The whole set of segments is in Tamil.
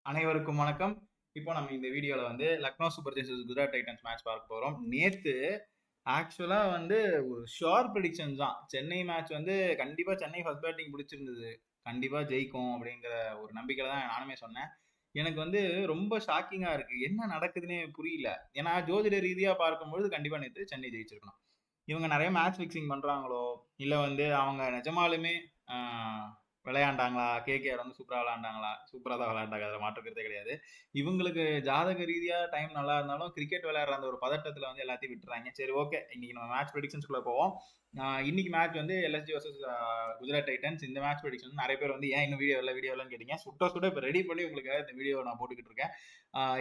அனைவருக்கும் வணக்கம். இப்போ நம்ம இந்த வீடியோல வந்து Lucknow super giants Gujarat titans match பார்க்க போறோம். நேத்து ஆக்சுவலா வந்து ஒரு ஷுர் ப்ரெடிக்ஷன் தான். சென்னை மேட்ச் வந்து கண்டிப்பா சென்னை ஃபர்ஸ்ட் பேட்டிங் பிடிச்சிருந்தது. கண்டிப்பா ஜெயிக்கும் அப்படிங்கிற ஒரு நம்பிக்கையில தான் நானுமே சொன்னேன். எனக்கு வந்து ரொம்ப ஷாக்கிங்கா இருக்கு. என்ன நடக்குதுன்னே புரியல. ஏன்னா ஜோதிட ரீதியா பார்க்கும்பொழுது கண்டிப்பா நேத்து சென்னை ஜெயிச்சிருக்கணும். இவங்க நிறைய மேட்ச் ஃபிக்சிங் பண்றாங்களோ, இல்ல வந்து அவங்க நிஜமாலுமே ஆ விளையாண்டாங்களா? கேகேஆர் வந்து சூப்பரா விளையாண்டாங்களா? சூப்பரா தான் விளையாண்டாங்க. அதுல மாற்று கருத்தே கிடையாது. இவங்களுக்கு ஜாதக ரீதியா டைம் நல்லா இருந்தாலும், கிரிக்கெட் விளையாடுற அந்த ஒரு பதட்டத்துல வந்து எல்லாத்தையும் விட்டுறாங்க. சரி ஓகே. இன்னைக்கு நம்ம மேட்ச் ப்ரெடிக்ஷன்ஸ்குள்ள போவோம். இன்னைக்கு மேட்ச் வந்து எல்எஸ்ஜி வர்சஸ் குஜராத் டைட்டன்ஸ். இந்த மேட்ச் ப்ரெடிக்ஷன் நிறைய பேர் வந்து ஏன் இன்னும் வீடியோ இல்லன்னு கேட்டீங்க. சுட சுட இப்ப ரெடி பண்ணி உங்களுக்காக இந்த வீடியோ நான் போட்டுக்கிட்டு இருக்கேன்.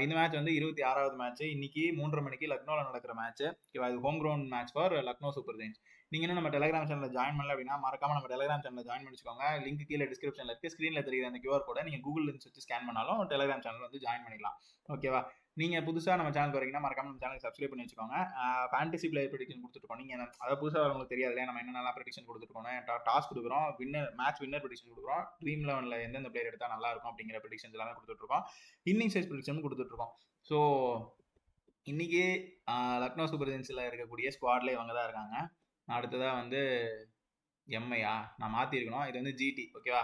இந்த மேட்ச் வந்து 26வது மேட்ச். இன்னைக்கு 3:30 மணிக்கு லக்னோல நடக்கிற மேட்ச். ஓகேவா? இது home ground match for Lucknow super giants. நீங்க இன்னும் நம்ம டெலிகிராம் சேனல்ல ஜாயின் பண்ணல அப்படின்னா மறக்காம நம்ம டெலிகிராம் சேனல்ல ஜாயின் பண்ணிச்சுக்கோங்க. லிங்க் கீழே டிஸ்கிரிப்ஷன்ல இருக்கு. ஸ்கிரீன்ல தெரியுற அந்த QR கோட நீங்க கூகுள் லிங்க் வச்சு ஸ்கேன் பண்ணாலும் டெலிகிராம் சேனல் வந்து ஜாயின் பண்ணிக்கலாம். ஓகேவா? நீங்க புதுசா நம்ம சேனலுக்கு வரீங்கன்னா மறக்காம நம்ம சேனலுக்கு சப்ஸ்கிரைப் பண்ணி வச்சுக்கோங்க. ஃபேண்டசி பிளேயர் ப்ரெடிக்ஷன் கொடுத்துருக்கோம். நீங்க அதாவது புதுசா வரவங்களுக்கு தெரியாது இல்லையா, நம்ம என்னென்ன ப்ரெடிக்ஷன் கொடுத்துருக்கோம். டாஸ் கொடுக்குறோம், மேட்ச் வின்னர் ப்ரெடிக்ஷன் கொடுக்குறோம், ட்ரீம் 11ல எந்தெந்த பிளேயர் எடுத்தா நல்லா இருக்கும் அப்படிங்கிற ப்ரெடிக்ஷன்ஸ் எல்லாமே கொடுத்துட்டு இருக்கோம். இன்னிங் சைஸ் ப்ரெடிக்ஷன் கொடுத்துட்டு இருக்கோம். ஸோ இன்னைக்கு லக்னோ சூப்பர் ஜெயின்ஸ்ல இருக்கக்கூடிய ஸ்குவாட்ல இவங்க தான் இருக்காங்க. அடுத்ததா வந்து எம்ஐயா நான் மாத்திருக்கணும். இது வந்து ஜிடி. ஓகேவா?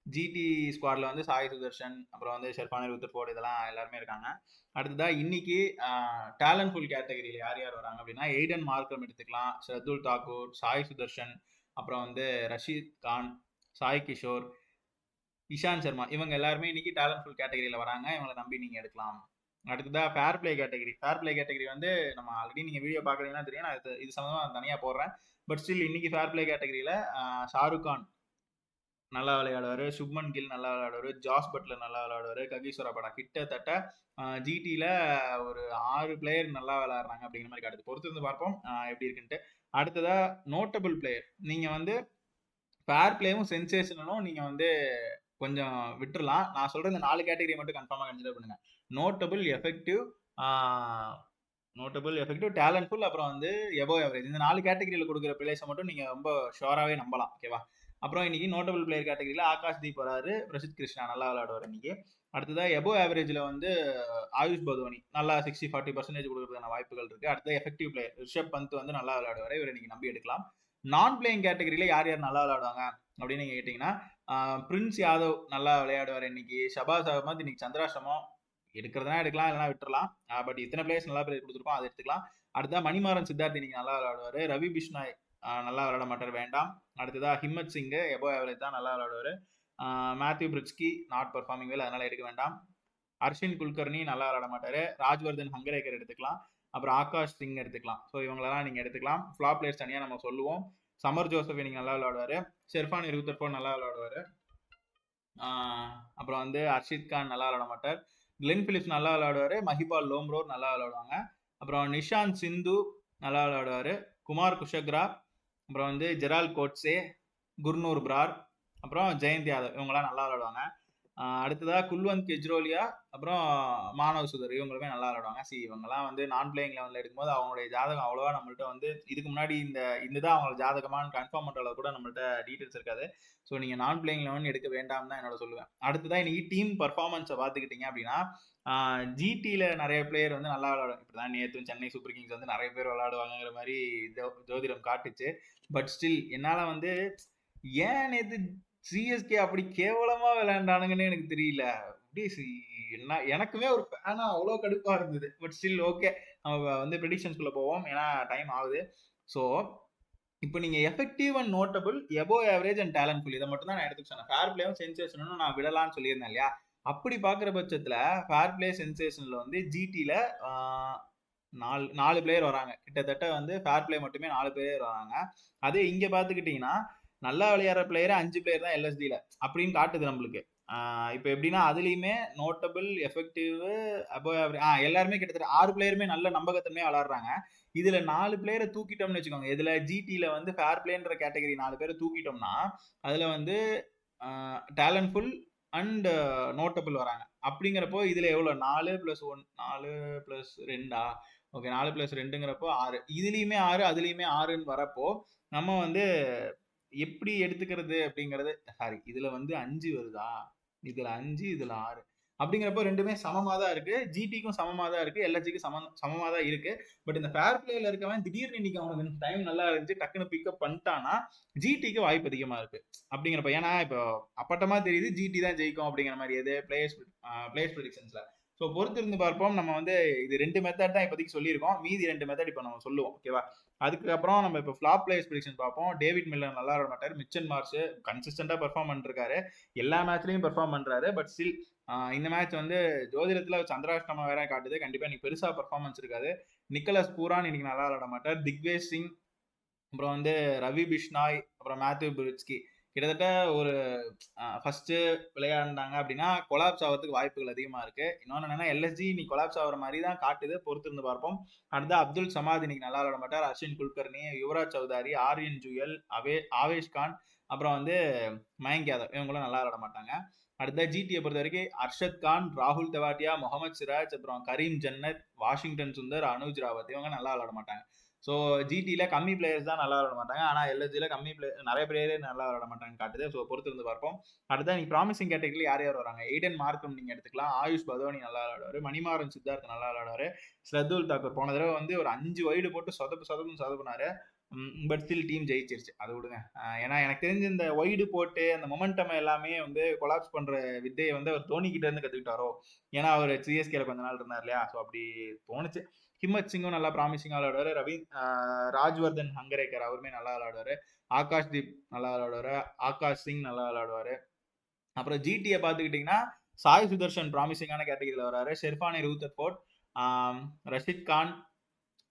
ஜிடி ஸ்குவாட்ல வந்து சாய் சுதர்ஷன், அப்புறம் வந்து ஷெர்பானி ருத்தர்ஃபோர்ட் இதெல்லாம் எல்லாருமே இருக்காங்க. அடுத்ததா இன்னைக்கு டேலண்ட் ஃபுல் கேட்டகரியில் யார் யார் வராங்க அப்படின்னா எய்டன் மார்க்கம் எடுத்துக்கலாம், ஷர்துல் தாக்கூர், சாய் சுதர்ஷன், அப்புறம் வந்து ரஷீத் கான், சாய் கிஷோர், இஷாந்த் சர்மா, இவங்க எல்லாருமே இன்னைக்கு டேலண்ட் ஃபுல் கேட்டகரியில் வராங்க. இவங்களை நம்பி நீங்க எடுக்கலாம். அடுத்ததா fair play category. Fair play category வந்து நம்ம ஆல்ரெடி நீங்க வீடியோ பாக்குறீங்கன்னா தெரியும், நான் இது சம்பந்தமா தனியா போடுறேன். பட் ஸ்டில் இன்னைக்கு ஃபேர் பிளே கேட்டகரியில ஷாருக் கான் நல்லா விளையாடுவாரு, சுப்மன் கில் நல்லா விளையாடுவாரு, ஜாஸ் பட்லர் நல்லா விளையாடுவாரு, ககிசோரா படா கிட்டத்தட்ட ஜிடில ஒரு 6 பிளேயர் நல்லா விளையாடுறாங்க அப்படிங்கிற மாதிரி காட்டுது. பொறுத்து வந்து பார்ப்போம் எப்படி இருக்குன்ட்டு. அடுத்ததா நோட்டபிள் பிளேயர். நீங்க வந்து ஃபேர் பிளேவும் சென்சேஷனும் நீங்க வந்து கொஞ்சம் விட்டுறலாம். நான் சொல்ற இந்த 4 கேட்டகரி மட்டும் கன்ஃபார்மா கன்சிடர் பண்ணுங்க. நோட்டபிள், எஃபெக்டிவ், டேலண்ட்ஃபுல், அப்புறம் வந்து எபோவ் ஆவரேஜ். இந்த 4 கேட்டகரியில கொடுக்குற பிளேஸை மட்டும் நீங்க ரொம்ப ஷோராவே நம்பலாம். ஓகேவா? அப்புறம் இன்னைக்கு நோட்டபிள் பிளேயர் கேட்டகரியில ஆகாஷ் தீப் வராரு, பிரசித் கிருஷ்ணா நல்லா விளையாடுவார் இன்னைக்கு. அடுத்ததா எபோவ் ஆவரேஜ்ல வந்து ஆயுஷ் பதோனி நல்லா 60-40% கொடுக்கறதுக்கான வாய்ப்புகள் இருக்கு. அடுத்தது எஃபெக்டிவ் பிளேயர் ரிஷப் பந்த் வந்து நல்லா விளையாடுவாரு, இவரை நீங்க நம்பி எடுக்கலாம். நான் பிளேயிங் கேட்டகரியில யார் யார் நல்லா விளையாடுவாங்க அப்படின்னு நீங்க கேட்டீங்கன்னா பிரின்ஸ் யாதவ் நல்லா விளையாடுவார் இன்னைக்கு. ஷபாஸ் அகமது இன்னைக்கு சந்திராஷ்டமம், எடுக்கிறதுனா எடுக்கலாம், இல்லைனா விட்டுறலாம். பட் இத்தனை பிளேயர்ஸ் நல்லா பிளேயர் கொடுத்துருக்கோம், அதை எடுத்துக்கலாம். அடுத்தா மணிமாறன் சித்தார்த் இன்னைக்கு நல்லா விளையாடுவாரு. ரவி பிஷ்னாய் நல்லா விளையாட மாட்டார், வேண்டாம். அடுத்ததா ஹிம்மத் சிங் எபோ ஆவரேஜ் தான், நல்லா விளையாடுவாரு. மேத்யூ பிரிட்ஸ்கி நாட் பர்ஃபார்மிங் வெல், அதனால எடுக்க வேண்டாம். அர்ஷின் குல்கர்னி நல்லா விளையாட மாட்டாரு. ராஜ்வர்தன் ஹங்கரேக்கர் எடுத்துக்கலாம். அப்புறம் ஆகாஷ் சிங் எடுத்துக்கலாம். ஸோ இவங்களெல்லாம் நீங்க எடுத்துக்கலாம். ஃபிளாப் பிளேயர்ஸ் தனியாக நம்ம சொல்லுவோம். சமர் ஜோசப் இன்னைக்கு நல்லா விளையாடுவாரு. ஷெர்பானி ருத்தர்ஃபோர்ட் நல்லா விளையாடுவாரு. அப்புறம் வந்து அர்ஷித் கான் நல்லா விளையாட மாட்டார். கிளென் பிலிப்ஸ் நல்லா விளையாடுவாரு. மஹிபால் லோம்ரோர் நல்லா விளையாடுவாங்க. அப்புறம் நிஷாந்த் சிந்து நல்லா விளையாடுவாரு. குமார் குஷக்ரா, அப்புறம் வந்து ஜெரால் கோட்ஸே, குர்னூர் பிரார், அப்புறம் ஜெயந்த் யாதவ், இவங்கெல்லாம் நல்லா விளையாடுவாங்க. அடுத்ததா குல்வந்த் கெஜ்ரோலியா, அப்புறம் மானவ் சுதர், இவங்களுமே நல்லா விளையாடுவாங்க. இவங்கெல்லாம் வந்து நான் பிளேயிங் லெவலில் எடுக்கும்போது அவங்களுடைய ஜாதகம் அவ்வளோவா நம்மள்ட்ட வந்து இதுக்கு முன்னாடி இதுதான் அவங்களோட ஜாதகமானு கன்ஃபார்ம் பண்ணுற அளவு கூட நம்மள்ட்ட டீட்டெயில்ஸ் இருக்காது. ஸோ நீங்கள் நான் பிளேயிங் லெவன் எடுக்க வேண்டாம் தான் என்னோட சொல்லுவேன். அடுத்ததான் இன்னைக்கு டீம் பர்ஃபார்மன்ஸை பார்த்துக்கிட்டீங்க அப்படின்னா ஜிடியில் நிறைய பிளேயர் வந்து நல்லா விளையாடுவாங்க. இப்படி தான் நேற்று சென்னை சூப்பர் கிங்ஸ் வந்து நிறைய பேர் விளையாடுவாங்கிற மாதிரி ஜோதிடம் காட்டுச்சு. பட் ஸ்டில் என்னால் வந்து ஏன் நேற்று சிஎஸ்கே அப்படி கேவலமா விளையாண்டானுங்கன்னு எனக்கு தெரியல. என்ன எனக்குமே ஒரு ஃபேனா அவ்வளோ கடுப்பா இருந்தது. பட் ஸ்டில் ஓகே, நம்ம வந்து ப்ரெடிக்ஷன்ஸ்குள்ள போவோம், ஏன்னா டைம் ஆகுது. ஸோ இப்போ நீங்க effective and notable, above average and talentful, இதை மட்டும் தான் நான் எடுத்து சொன்னேன். ஃபேர் பிளேவும் சென்சேஷனும் நான் விடலான்னு சொல்லியிருந்தேன் இல்லையா? அப்படி பார்க்குற பட்சத்தில் ஃபேர் பிளே சென்சேஷனில் வந்து ஜிடியில் 4 பிளேயர் வராங்க. கிட்டத்தட்ட வந்து ஃபேர் பிளே மட்டுமே 4 பிளேயர் வராங்க. அதே இங்கே பார்த்துக்கிட்டிங்கன்னா நல்லா விளையாடுற பிளேயர் 5 பிளேயர் தான் எல்எஸ்டியில் அப்படின்னு காட்டுது நம்மளுக்கு. இப்போ எப்படின்னா அதுலேயுமே நோட்டபிள், எஃபெக்டிவ், அபோவ் ஆவரேஜ் எல்லாருமே கிட்டத்தட்ட 6 பிளேயருமே நல்ல நம்பகத்தன்மையாக விளையாடுறாங்க. இதுல 4 பிளேயரை தூக்கிட்டோம்னு வச்சுக்கோங்க. இதுல ஜிடியில் வந்து ஃபேர் பிளேன்ற கேட்டகரி 4 பேரை தூக்கிட்டோம்னா அதுல வந்து டேலண்ட்ஃபுல் அண்ட் நோட்டபிள் வராங்க. அப்படிங்கிறப்போ இதுல எவ்வளோ 4 + 1 4 + 2 ஓகே, 4 + 2ங்கிறப்போ 6. இதுலேயுமே 6 அதுலேயுமே 6ன்னு வரப்போ நம்ம வந்து எப்படி எடுத்துக்கிறது அப்படிங்கிறது. சாரி, இதுல வந்து 5 வருதா, இதுல 5 இதுல 6. அப்படிங்கிறப்போ ரெண்டுமே சமமா தான் இருக்கு. ஜிடிக்கும் சமமா தான் இருக்கு. எல்எஸ்ஜிக்கும் சமமா தான் இருக்கு. பட் இந்த ஃபேர் பிளேல இருக்கவன் திடீர்னு இன்னைக்கு அவனுக்கு டைம் நல்லா இருந்துச்சு டக்குன்னு பிக்கப் பண்ணிட்டானா ஜிடிக்கு வாய்ப்பு அதிகமா இருக்கு. அப்படிங்கிறப்ப ஏன்னா இப்போ அப்பட்டமா தெரியுது ஜிடி தான் ஜெயிக்கும் அப்படிங்கிற மாதிரி எது பிளேயர்ஸ் ப்ரெடிக்ஷன்ஸ்ல. ஸோ பொறுத்து இருந்து பார்ப்போம். நம்ம வந்து இது 2 மெத்தட் தான் இப்போதைக்கு சொல்லியிருக்கோம். மீதி 2 மெத்தட் இப்போ நம்ம சொல்லுவோம். ஓகேவா? அதுக்கப்புறம் நம்ம இப்போ ஃபிளாப் பிளேயர்ஸ் ப்ரெடிக்ஷன் பார்ப்போம். டேவிட் மில்லர் நல்லா ஆட மாட்டார். மிச்சல் மார்ஷ் கன்சிஸ்டண்டா பெர்ஃபார்ம் பண்ணிருக்காரு. எல்லா மேட்ச்லயும் பெர்ஃபார்ம் பண்றாரு. பட் ஸ்டில் இந்த மேட்ச் வந்து ஜோதிடத்துல சந்திராஷ்டமம் வேற காட்டுது. கண்டிப்பா இன்னைக்கு பெருசா பெர்ஃபார்மன்ஸ் இருக்காது. நிக்கலஸ் பூரான் இன்னைக்கு நல்லா ஆட மாட்டார். திக்வேஷ் சிங், அப்புறம் வந்து ரவி பிஷ்னாய், அப்புறம் மேத்யூ பிரிட்ஸ்கி கிட்டத்தட்ட ஒரு ஃபர்ஸ்ட் விளையாண்டாங்க அப்படின்னா கொலாப்ஸ் ஆகிறதுக்கு வாய்ப்புகள் அதிகமா இருக்கு. இன்னொன்னு என்னன்னா எல்எஸ்ஜி நீ கொலாப்ஸ் ஆகிற மாதிரி தான் காட்டுது. பொறுத்திருந்து பார்ப்போம். அடுத்து அப்துல் சமாத் இன்னைக்கு நல்லா விளாட மாட்டார். அஸ்வின் குல்கர்னி, யுவராஜ் சௌதாரி, ஆரியன் ஜுயல், ஆவேஷ் கான், அப்புறம் வந்து மயங்க் யாதவ் இவங்களும் நல்லா விளாட மாட்டாங்க. அடுத்த ஜிடியை பொறுத்த வரைக்கும் அர்ஷத் கான், ராகுல் தெவாட்டியா, முகமது சிராஜ், அப்புறம் கரீம் ஜன்னத், வாஷிங்டன் சுந்தர், அனுஜ் ராவத் இவங்க நல்லா விளாட மாட்டாங்க. ஸோ ஜிடியில் கம்மி பிளேயர்ஸ் தான் நல்லா விளாட மாட்டாங்க. ஆனால் எல்எஸ்ஜியில் கம்மி பிளேயர் நிறைய பிளேயரே நல்லா விளாட மாட்டாங்க காட்டுது. ஸோ பொறுத்து இருந்து பார்ப்போம். அடுத்த நீ ப்ராமிசிங் கேட்டகரி யார் யார் வராங்க? எய்டன் மார்க்கம் நீங்கள் எடுத்துக்கலாம். ஆயுஷ் பதோனி நல்லா விளாடுவார். மணிமாறன் சித்தார்த் நல்லா விளாடுவார். ஸ்ரத்துல் தாக்கூர் போன தடவை வந்து ஒரு 5 வைடு போட்டு சொதப்புனாரு. பட் ஸ்டில் டீம் ஜெயிச்சிருச்சு. அது விடுங்க. ஏன்னா எனக்கு தெரிஞ்சு இந்த வைடு போட்டு அந்த மொமெண்டம் எல்லாமே வந்து கொலாப்ஸ் பண்ற வித்தையை வந்து அவர் தோனி கிட்ட இருந்து கத்துக்கிட்டாரோ. ஏன்னா அவர் சிஎஸ்கேல கொஞ்ச நாள் இருந்தார் இல்லையா? ஸோ அப்படி தோணுச்சு. ஹிம்மத் சிங்கும் நல்லா ப்ராமிசிங்கா விளையாடுவாரு. ராஜ்வர்தன் ஹங்கரேக்கர் அவருமே நல்லா விளையாடுவாரு. ஆகாஷ் தீப் நல்லா விளையாடுவாரு. ஆகாஷ் சிங் நல்லா விளையாடுவாரு. அப்புறம் ஜிடியை பார்த்துக்கிட்டிங்கன்னா சாய் சுதர்ஷன் ப்ராமிசிங்கான கேட்டகரியில் வராரு. ஷெர்ஃபானி ரூத்தர்ஃபோர்ட், ரஷித் கான்,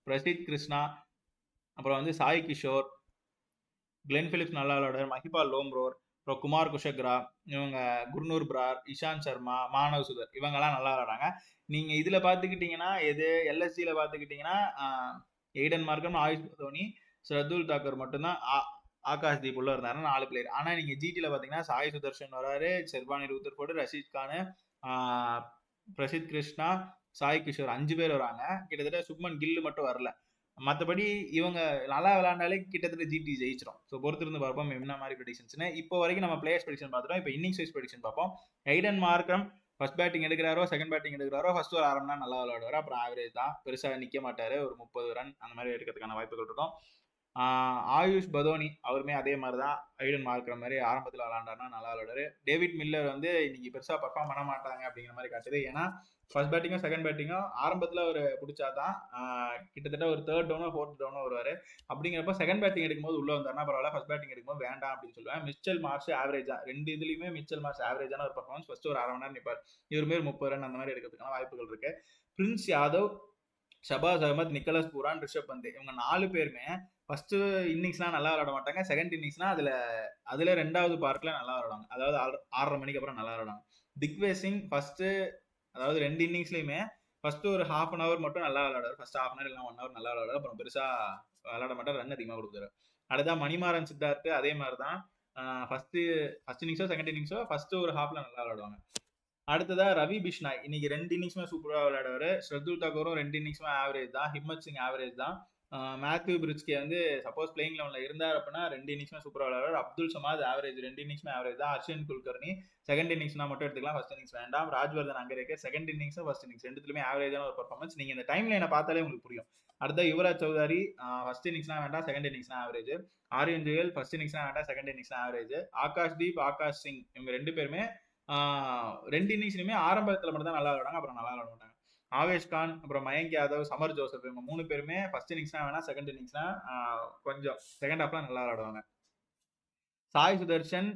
பிரசித் கிருஷ்ணா, அப்புறம் வந்து சாய் கிஷோர், கிளென் பிலிப்ஸ் நல்லா விளையாடுவார். மஹிபால் லோம்ரோர், அப்புறம் குமார் குஷக்ரா, இவங்க குர்னூர் பிரார், இஷாந்த் சர்மா, மானவ் சுதர் இவங்கெல்லாம் நல்லா விளாடுறாங்க. நீங்க இதுல பாத்துக்கிட்டீங்கன்னா எது எல்எஸ்சியில பாத்துக்கிட்டீங்கன்னா எய்டன் மார்க்கம், ஆயுஷ் தோனி, ஸ்ரத்துல் தாக்கூர் மட்டும்தான் ஆகாஷ் தீப் உள்ள இருந்தாரு 4 பிளேயர். ஆனா நீங்க ஜிடில பாத்தீங்கன்னா சாய் சுதர்ஷன் வராரு, ஷெர்பானி ரூத்தர்ஃபோர்டு, ரஷீத் கானு, பிரசித் கிருஷ்ணா, சாய் கிஷோர் 5 பேர் வராங்க. கிட்டத்தட்ட சுப்மன் கில்லு மட்டும் வரல. மற்றபடி இவங்க நல்லா விளையாண்டாலே கிட்டத்தட்ட ஜிடி ஜெயிச்சிடும். ஸோ பொறுத்திருந்து பார்ப்போம் என்ன மாதிரி ப்ரெடிக்ஷன்ஸ்னு. இப்போ வரைக்கும் நம்ம பிளேயர்ஸ் ப்ரெடிக்ஷன் பார்த்துட்டோம். இப்போ இன்னிங்ஸ் வைஸ் ப்ரெடிக்ஷன் பார்ப்போம். எய்டன் மார்க்கம் ஃபர்ஸ்ட் பேட்டிங் எடுக்கிறாரோ செகண்ட் பேட்டிங் எடுக்கிறாரோ ஃபர்ஸ்ட் ஒரு 1/2 மணி நேரம் நல்லா விளையாடுவார். அப்புறம் ஆவரேஜ் தான், பெருசாக நிற்க மாட்டார். ஒரு 30 ரன் அந்த மாதிரி எடுக்கிறதுக்கான வாய்ப்புகள் இருக்கும். ஆயுஷ் பதோனி அவருமே அதே மாதிரி தான் ஐடன் மார்க்கிற மாதிரி ஆரம்பத்தில் விளாண்டாருன்னா நல்லா விளாடுறாரு. டேவிட் மில்லர் வந்து இன்னைக்கு பெருசாக பர்ஃபார்ம் பண்ண மாட்டாங்க அப்படிங்கிற மாதிரி காட்டுது. ஏன்னா ஃபர்ஸ்ட் பேட்டிங்கும் செகண்ட் பேட்டிங்கும் ஆரம்பத்தில் அவர் பிடிச்சாதான் கிட்டத்தட்ட ஒரு 3rd டவுனோ 4th டவுனோ வருவார். அப்படிங்கிறப்ப செகண்ட் பேட்டிங் எடுக்கும்போது உள்ள வந்தாருன்னா பரவாயில்ல. ஃபர்ஸ்ட் பேட்டிங் எடுக்கும்போது வேண்டாம் அப்படின்னு சொல்லுவேன். மிச்சல் மார்ஷ் ஆவரேஜா 2 இதுலையுமே மிச்சல் மார்ஷ் ஆவரேஜான ஒரு பர்ஃபார்மன்ஸ். ஃபர்ஸ்ட் ஒரு 1/2 மணி நேரம் நிற்பார். இவர் மாரி 30 ரன் அந்த மாதிரி எடுக்கிறதுக்கான வாய்ப்புகள் இருக்கு. பிரின்ஸ் யாதவ், ஷபாஸ் அகமத், நிக்கலஸ் பூரான், ரிஷப் பந்த் இவங்க 4 பேருமே ஃபர்ஸ்ட் இன்னிங்ஸ்லாம் நல்லா விளாட மாட்டாங்க. செகண்ட் இன்னிங்ஸ்னா அதுல 2வது பார்ட்ல நல்லா விளாடுவாங்க. அதாவது 6:30 மணிக்கு அப்புறம் நல்லா விளாடுவாங்க. திக்வேஷ் சிங் ஃபர்ஸ்ட் அதாவது 2 இன்னிங்ஸ்லயுமே ஃபர்ஸ்ட் ஒரு ½ அன் அவர் மட்டும் நல்லா விளாடுவார். ஃபர்ஸ்ட் ½ அன் அவர் இல்லைனா 1 ஹவர் நல்லா விளாடுவார். அப்புறம் பெருசா விளாட மாட்டார். ரன் அதிகமாக கொடுத்தாரு. அடுத்ததான் மணிமாறன் சித்தார்த்து அதே மாதிரி தான். ஃபர்ஸ்ட் இன்னிங்ஸோ செகண்ட் இன்னிங்ஸோ ஃபர்ஸ்ட் ஒரு ஹாஃப்ல நல்லா விளாடுவாங்க. அடுத்ததா ரவி பிஷ்னாய் இன்னைக்கு 2 இன்னிங்ஸுமே சூப்பரா விளையாடுவாரு. ஸ்ரத்துல் தாக்கூரும் 2 இன்னிங்ஸுமே ஆவரேஜ் தான். ஹிம்மத் சிங் ஆவரேஜ் தான். மேத்யூ பிரிட்ஸ்கே வந்து சப்போஸ் பிளேயிங் லெவன்ல இருந்தார் அப்படின்னா 2 இன்னிங்ஸுமே சூப்பரா விளையாடுவார். அப்துல் சமாத் ஆவரேஜ் 2 இன்னிங்ஸுமே ஆவரேஜ் தான். அர்ஷன் குல்கர்னி செகண்ட் இன்னிங்ஸ்னா மட்டும் எடுத்துக்கலாம், ஃபர்ஸ்ட் இன்னிங்ஸ் வேண்டாம். ராஜ்வர்தன் அங்கரேக்கர் செகண்ட் இன்னிங்ஸும் ஃபர்ஸ்ட் இன்னிங்ஸ் ரெண்டுத்துலயுமே ஆவரேஜான ஒரு பர்ஃபார்மன்ஸ். நீங்க இந்த டைம் லைனை பார்த்தாலே உங்களுக்கு புரியும். அடுத்த யுவராஜ் சௌதாரி ஃபர்ஸ்ட் இன்னிங்ஸ்னா வேண்டாம், செகண்ட் இன்னிங்ஸ்னா ஆவரேஜ். ஆரியன் ஜுயல் ஃபர்ஸ்ட் இன்னிங்ஸ்னா வேண்டாம், செகண்ட் இன்னிங்ஸ்னா ஆவரேஜ். ஆகாஷ் தீப், ஆகாஷ் சிங் இவங்க 2 பேருமே 2 இன்னிங்ஸ்லயுமே ஆரம்பத்தில் மட்டும் தான் நல்லா விளாடுவாங்க, அப்புறம் நல்லா விளாட மாட்டாங்க. ஆவேஷ் கான், அப்புறம் மயங்க் யாதவ், சமர் ஜோசப் இவங்க 3 பேருமே ஃபர்ஸ்ட் இன்னிங்ஸ்னா வேணா, செகண்ட் இன்னிங்ஸ்னா கொஞ்சம் செகண்ட் ஹாஃப்ல நல்லா விளாடுவாங்க. சாய் சுதர்ஷன்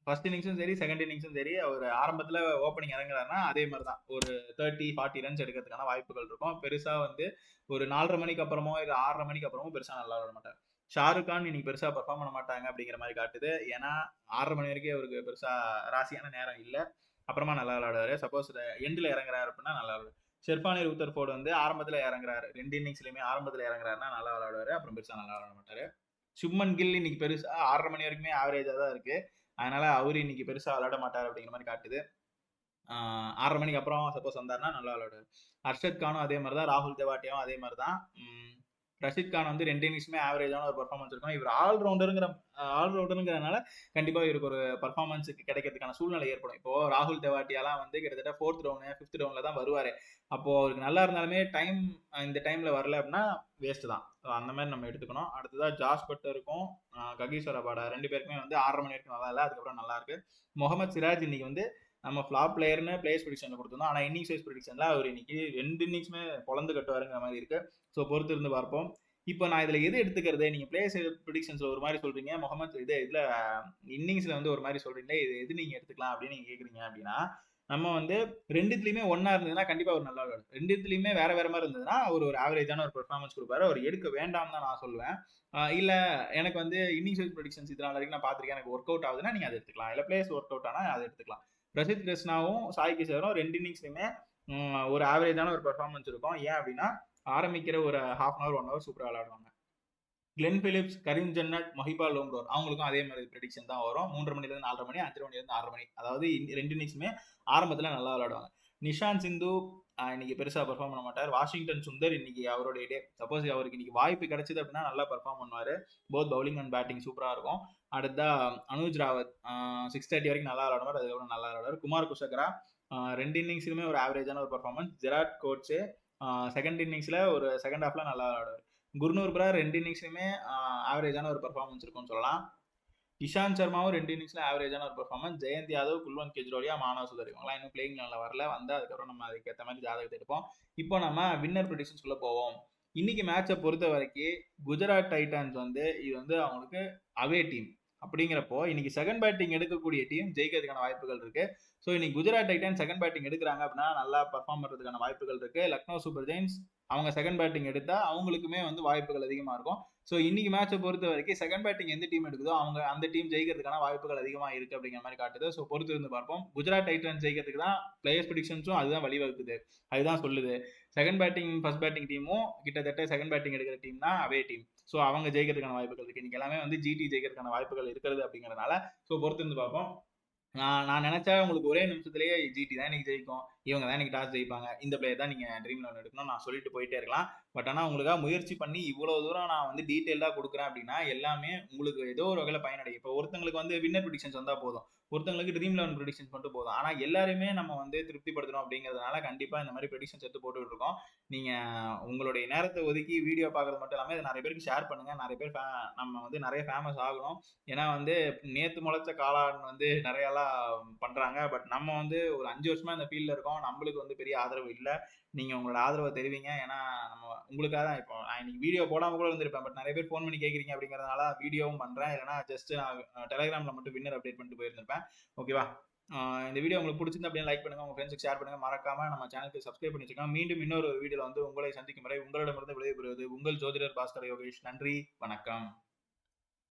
ஃபர்ஸ்ட் இன்னிங்ஸும் சரி செகண்ட் இன்னிங்ஸும் சரி அவர் ஆரம்பத்தில் ஓப்பனிங் இறங்குறாருன்னா அதே மாதிரி தான் ஒரு 30-40 ரன்ஸ் எடுக்கிறதுக்கான வாய்ப்புகள் இருக்கும். பெருசா வந்து ஒரு 4:30 மணிக்கு அப்புறமோ இல்லை 6:30 மணிக்கு அப்புறமோ பெருசா நல்லா விளாட மாட்டார். ஷாருக் கான் இன்னைக்கு பெருசா பெர்ஃபார்ம் பண்ண மாட்டாங்க அப்படிங்கிற மாதிரி காட்டுது. ஏன்னா 6:30 மணி வரைக்கும் அவருக்கு பெருசா ராசியான நேரம் இல்லை. அப்புறமா நல்லா விளையாடுவாரு. சப்போஸ் எண்டில் இறங்குறாரு அப்படின்னா நல்லா விளையாடுவார். ஷெர்பானி ரூத்தர்ஃபோர்டு வந்து ஆரம்பத்தில் இறங்குறாரு, 2 இன்னிங்ஸ்லையுமே ஆரம்பத்தில் இறங்குறாருன்னா நல்லா விளையாடுவாரு. அப்புறம் பெருசா நல்லா விளையாட மாட்டாரு. சுப்மன் கில் இன்னைக்கு பெருசா 6:30 மணி வரைக்குமே ஆவரேஜா தான் இருக்கு. அதனால அவரு இன்னைக்கு பெருசா விளையாட மாட்டார் அப்படிங்கிற மாதிரி காட்டுது. 6:30 மணிக்கு அப்புறம் சப்போஸ் வந்தாருன்னா நல்லா விளையாடுவார். அர்ஷத் கானும் அதே மாதிரி தான். ராகுல் தெவாட்டியாவும் அதே மாதிரி தான். ரஷித் கான் வந்து 2 இன்னிங்ஸுமே ஆவரேஜான ஒரு பெர்ஃபார்மன்ஸ் இருக்கும். இவர் ஆல்ரவுண்டருங்கிறனால கண்டிப்பா இவருக்கு ஒரு பெர்ஃபார்மன்ஸுக்கு கிடைக்கிறதுக்கான சூழ்நிலை ஏற்படும். இப்போ ராகுல் தெவாட்டியாலாம் வந்து கிட்டத்தட்ட 4th டவுன் 5th டவுன்ல தான் வருவாரு. அப்போ அவருக்கு நல்லா இருந்தாலுமே இந்த டைம்ல வரல அப்படின்னா வேஸ்ட் தான். அந்த மாதிரி நம்ம எடுத்துக்கணும். அடுத்ததா ஜாஸ் பட்டருக்கும் ககிசோர் ரபாடா 2 பேருக்குமே வந்து 6:30 மணி வரைக்கும் நல்லா இல்லை, அதுக்கப்புறம் நல்லா இருக்கு. முகமது சிராஜ் இன்னைக்கு வந்து நம்ம ஃபிளாப் பிளேயர்னு பிளேயர்ஸ் ப்ரெடிக்ஷன்ல கொடுத்துருந்தோம். ஆனால் இன்னிங்ஸ் வைஸ் ப்ரெடிக்ஷன்ல அவர் இன்னைக்கு 2 இன்னிங்ஸுமே பொழந்து கட்டுவாருங்கிற மாதிரி இருக்கு. ஸோ பொறுத்து இருந்து பார்ப்போம். இப்போ நான் இதுல எது எடுத்துக்கிறது? நீங்க பிளேயர்ஸ் ப்ரெடிக்ஷன்ஸ்ல ஒரு மாதிரி சொல்றீங்க, முகமது இதுல இன்னிங்ஸ்ல வந்து ஒரு மாதிரி சொல்றீங்களே, இது எது நீங்க எடுத்துக்கலாம் அப்படின்னு நீங்க கேக்குறீங்க அப்படின்னா, நம்ம வந்து ரெண்டுத்துலயுமே ஒன்னா இருந்ததுன்னா கண்டிப்பா ஒரு நல்லா விளையாடும். ரெண்டுத்துலயுமே வேற வேற மாதிரி இருந்ததுன்னா அவர் ஒரு ஆவரேஜான ஒரு பெர்ஃபார்மன்ஸ் கொடுப்பாரு. அவர் எடுக்க வேண்டாம் தான் நான் சொல்லுவேன். இல்ல எனக்கு வந்து இன்னிங்ஸ் வைஸ் ப்ரெடிக்ஷன்ஸ் இதனால வரைக்கும் நான் பார்த்திருக்கேன், எனக்கு ஒர்க் அவுட் ஆகுதுன்னா நீங்க அதை எடுத்துக்கலாம். இல்ல பிளேயர்ஸ் ஒர்க் அவுட் ஆனா அதை எடுத்துக்கலாம். பிரசித் கிருஷ்ணாவும் சாய் கிஷோரும் 2 இன்னிங்ஸ்லயுமே ஒரு ஆவரேஜான ஒரு பெர்ஃபார்மன்ஸ் இருக்கும். ஏன் அப்படின்னா ஆரம்பிக்கிற ஒரு ½ hour 1 hour சூப்பரா விளையாடுவாங்க. கிளென் பிலிப்ஸ், கரீம் ஜன்னட், மஹிபா லோம்ரோர் அவங்களுக்கும் அதே மாதிரி ப்ரெடிக்ஷன் தான் வரும். 3:30 மணிலேருந்து 4:30 மணி, 5:30 மணிலேருந்து 6:30 மணி. அதாவது 2 இன்னிங்ஸுமே ஆரம்பத்தில் நல்லா விளையாடுவாங்க. நிஷாந்த் சிந்து இன்னைக்கு பெருசாக பெர்ஃபார்ம் பண்ண மாட்டார். வாஷிங்டன் சுந்தர் இன்னைக்கு அவருடைய டே. சப்போஸ் அவருக்கு இன்னைக்கு வாய்ப்பு கிடைச்சது அப்படின்னா நல்லா பெர்ஃபார்ம் பண்ணுவார். போத் பவுலிங் அண்ட் பேட்டிங் சூப்பராக இருக்கும். அடுத்தா அனுஜ் ராவத் 6:30 வரைக்கும் நல்லா விளையாடுவார், அதுக்கப்புறம் நல்லா விளையாடுவார். குமார் குஷகரா 2 இன்னிங்ஸ்லுமே ஒரு ஆவரேஜான ஒரு பெர்ஃபார்மன்ஸ். ஜெராட் கோட்ஸே செகண்ட் இன்னிங்ஸில் ஒரு செகண்ட் ஹாஃப்ல நல்லா விளையாடுவார். குர்னூர் பிரா 2 இன்னிங்ஸ்லையுமே ஆவரேஜான ஒரு பெர்ஃபார்மன்ஸ் இருக்கும்னு சொல்லலாம். இஷாந்த் சர்மாவும் 2 இன்னிங்ஸ்ல ஆவரேஜான ஒரு பெர்ஃபார்மன்ஸ். ஜெயந்த் யாதவ், குல்வந்த் கெஜ்ரோலியா, மானவ் சுதர் இவங்கலாம் இன்னும் பிளேயிங் லெவல்ல வரல. வந்து அதுக்கப்புறம் நம்ம அதுக்கேற்ற மாதிரி ஜாதகத்தை எடுப்போம். இப்போ நம்ம வின்னர் ப்ரெடிக்ஷன்ஸ்குள்ள போவோம். இன்னைக்கு மேட்சை பொறுத்த வரைக்கும் குஜராத் டைட்டன்ஸ் வந்து இது வந்து அவங்களுக்கு அவே டீம். அப்படிங்கிறப்போ இன்னைக்கு செகண்ட் பேட்டிங் எடுக்கக்கூடிய டீம் ஜெயிக்கிறதுக்கான வாய்ப்புகள் இருக்கு. ஸோ இன்னைக்கு குஜராத் டைட்டன்ஸ் செகண்ட் பேட்டிங் எடுக்கிறாங்க அப்படின்னா நல்லா பர்ஃபார்ம் பண்ணுறதுக்கான வாய்ப்புகள் இருக்கு. லக்னோ சூப்பர் ஜெயின்ஸ் அவங்க செகண்ட் பேட்டிங் எடுத்தா அவங்களுக்குமே வந்து வாய்ப்புகள் அதிகமாக இருக்கும். ஸோ இன்னைக்கு மேட்சை பொறுத்த வரைக்கும் செகண்ட் பேட்டிங் எந்த டீம் எடுக்குதோ அந்த டீம் ஜெயிக்கிறதுக்கான வாய்ப்புகள் அதிகமாக இருக்கு அப்படிங்கிற மாதிரி காட்டுது. ஸோ பொறுத்து இருந்து பார்ப்போம். குஜராத் டைட்டன்ஸ் ஜெயிக்கிறதுக்கு தான் பிளேயர்ஸ் ப்ரெடிக்ஷன்ஸும் அதுதான் வழிவகுக்குது, அதுதான் சொல்லுது. செகண்ட் பேட்டிங் ஃபர்ஸ்ட் பேட்டிங் டீமும் கிட்டத்தட்ட செகண்ட் பேட்டிங் எடுக்கிற டீம் தான் அவே டீம். ஸோ அவங்க ஜெயிக்கிறதுக்கான வாய்ப்புகள் இருக்கு. இன்னைக்கு எல்லாமே வந்து ஜிடி ஜெயிக்கிறதுக்கான வாய்ப்புகள் இருக்கிறது அப்படிங்கிறதுனால ஸோ பொறுத்து இருந்து பார்ப்போம். நான் நினைச்சா உங்களுக்கு ஒரே நிமிஷத்துலேயே ஜிடி தான் இன்னைக்கு ஜெயிக்கும், இவங்க தான் இன்னைக்கு டாஸ் ஜெயிப்பாங்க, இந்த பிளேயர் தான் நீங்க ட்ரீம் 11 எடுக்கணும் நான் சொல்லிட்டு போயிட்டே இருக்கலாம். பட் ஆனால் உங்களுக்காக முயற்சி பண்ணி இவ்வளவு தூரம் நான் வந்து டீட்டெயிலாக கொடுக்குறேன் அப்படின்னா எல்லாமே உங்களுக்கு ஏதோ ஒரு வகையில் பயனடையும். இப்போ ஒருத்தங்களுக்கு வந்து வின்னர் ப்ரெடிக்ஷன்ஸ் வந்தா போதும், ஒருத்தங்களுக்கு ட்ரீம் 11 ப்ரெடிக்ஷன்ஸ் மட்டும் போதும். ஆனால் எல்லாருமே நம்ம வந்து திருப்திப்படுத்தணும் அப்படிங்கிறதுனால கண்டிப்பாக இந்த மாதிரி ப்ரெடிக்ஷன்ஸ் எடுத்து போட்டுக்கிட்டு இருக்கோம். நீங்க உங்களுடைய நேரத்தை ஒதுக்கி வீடியோ பார்க்கறது மட்டும் இல்லாமல் இதை நிறைய பேருக்கு ஷேர் பண்ணுங்க. நிறைய பேர் நம்ம வந்து நிறைய ஃபேமஸ் ஆகணும். ஏன்னா வந்து நேத்து முளைச்ச காளான் வந்து நிறையலாம் பண்றாங்க. பட் நம்ம வந்து ஒரு 5 வருஷமா இந்த ஃபீல்ட்ல இருக்கோம். நம்மளுக்கு வந்து பெரிய ஆதரவு இல்லை. நீங்க உங்களோட ஆதரவை தெரிவிங்க. ஏன்னா நம்ம உங்களுக்காக தான் இப்போ நான் இன்னைக்கு வீடியோ போடாம கூட இருந்திருப்பேன். பட் நிறைய பேர் ஃபோன் பண்ணி கேட்குறீங்க அப்படிங்கிறதுனால வீடியோவும் பண்றேன். இல்லைன்னா ஜஸ்ட் நான் டெலிகிராம்ல மட்டும் வின்னர் அப்டேட் பண்ணிட்டு போயிருந்திருப்பேன். ஓகேவா? இந்த வீடியோ உங்களுக்கு பிடிச்சிருந்தா அப்படியே லைக் பண்ணுங்க, உங்க ஃப்ரெண்ட்ஸுக்கு ஷேர் பண்ணுங்க. மறக்காம நம்ம சேனலுக்கு சப்ஸ்கிரைப் பண்ணி வச்சுக்கோங்க. மீண்டும் இன்னொரு வீடியோல வந்து உங்களை சந்திக்கும் வரை உங்களிடமிருந்து விடைபெறுவது உங்கள் ஜோதிடர் பாஸ்கர் யோகேஷ். நன்றி, வணக்கம்.